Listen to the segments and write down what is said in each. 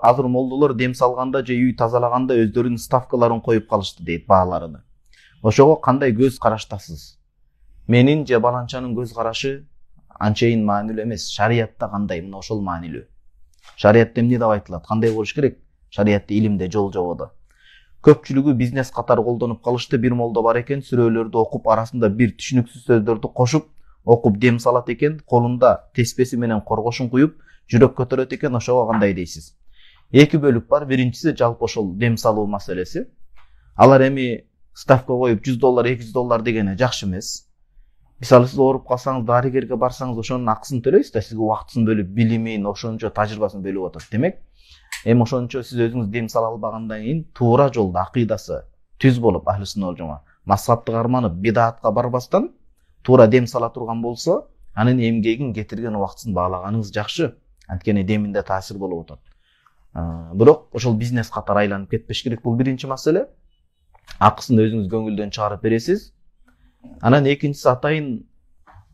азыр молдолор дем салганда же үй тазалаганда өздөрүнүн ставкаларын коюп калышты дейт, бааларыны. Ошого кандай көз караштасыз? Менин же баланчанын көз карашы анчейин маанилүү эмес. Шариятта кандай? Мына ошол маанилүү. Шариятта эмне деп айтылат? Кандай болуш керек? Шариятта илимде, жол жободо. Көпчүлүгү бизнес катары колдонуп калышты. Бир молдо бар экен, сүрөлөрдү окуп, арасында бир түшүнүксүз сөздөрдү кошуп, окуп дем салат экен, колунда теспеси менен коргошун куюп, жүрөк көтөрөт экен. Ошого кандай дейсиз? Эки бөлүк бар. Биринчиси жалпы ошол дем салуу маселеси. Алар эми ставка коюп $100, $200 дегени жакшы эмес. Мисалы сиз ооруп калсаңыз, дарыгерге барсаңыз, ошонун акысын төлөйсүз да, сизге убактысын бөлүп, билимин, ошончо тажрыйбасын бөлүп атат. Демек, эми ошончо сиз өзүңүз дем сала албагандан кийин туура жолдо акыйдасы түз болуп, ахли сүннат вал жамаа мазхабты карманып, бидаатка барбастан туура дем сала турган болсо, анын эмгегин кетирген убактысын баалаганыңыз жакшы. Анткени деминде таасир болуп атат. Бирок ошол бизнес катары айланып кетпеш керек. Бул биринчи маселе. Акысын өзүңүз көңүлдөн чыгарып бересиз. Анан экинчиси, атайын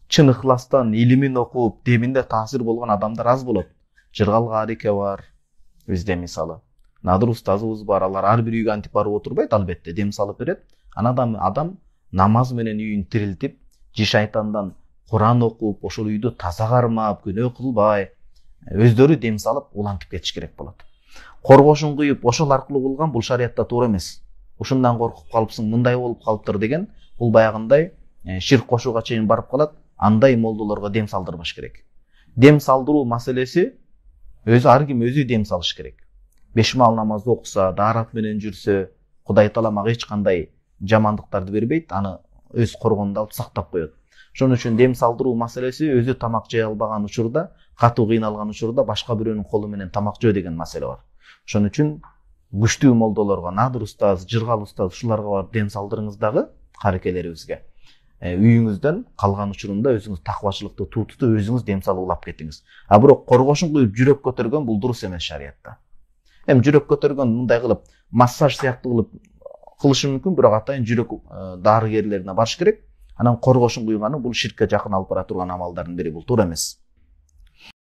чын ыхластан илимин окуп, деминде таасир болгон адамдар аз болот. Жыргал Карике бар, бизде мисалы. Надыр устазыбыз бар, алар ар бир үйгө антип барып отурбайт, албетте, дем салып берет. Анан адам намаз менен үйүн тирилтип, жи шайтандан Куран окуп, ошол үйдү таза кармап, күнөө кылбай, өздөрү дем салып улантып кетиш керек болот. Коргошун куюп, ошол аркылуу кылган бул шариятта туура эмес. Ушундан коркуп калыпсың, мындай болуп калыптыр деген, бул баягындай ширк кошууга чейин барып калат. Андай молдолорго дем салдырбаш керек. Дем салдыруу маселеси өзү ар ким өзү дем салыш керек. Бешмал намазды окуса, даарат менен жүрсө, Кудай Таала мага эч кандай жамандыктарды бербейт, аны өз коргонунда алып сактап коет. Ошон үчүн дем салдыруу маселеси өзү тамак жей албаган учурда, катуу кыйналган учурда башка бирөөнүн колу менен тамак жөө деген маселе бар. Ошон үчүн күчтүү молдолорго, Надыр устаз, Жыргал устаз, ушуларга барып дем салдырыңыз дагы карекелерибизге. Үйүңүздөн калган учурунда өзүңүз таквачылыкты туутуп, өзүңүз дем салып улап кетиңиз. Бирок коргошун куюп жүрөк көтөргөн бул дурус эмес шариятта. Эми жүрөк көтөргөн мындай кылып, массаж сыяктуу кылып кылышы мүмкүн, бирок атайын жүрөк дарыгерлерине барыш керек. Анан коргошун куйганы бул ширкке жакын алып бара турган амалдардын бири, бул туура эмес.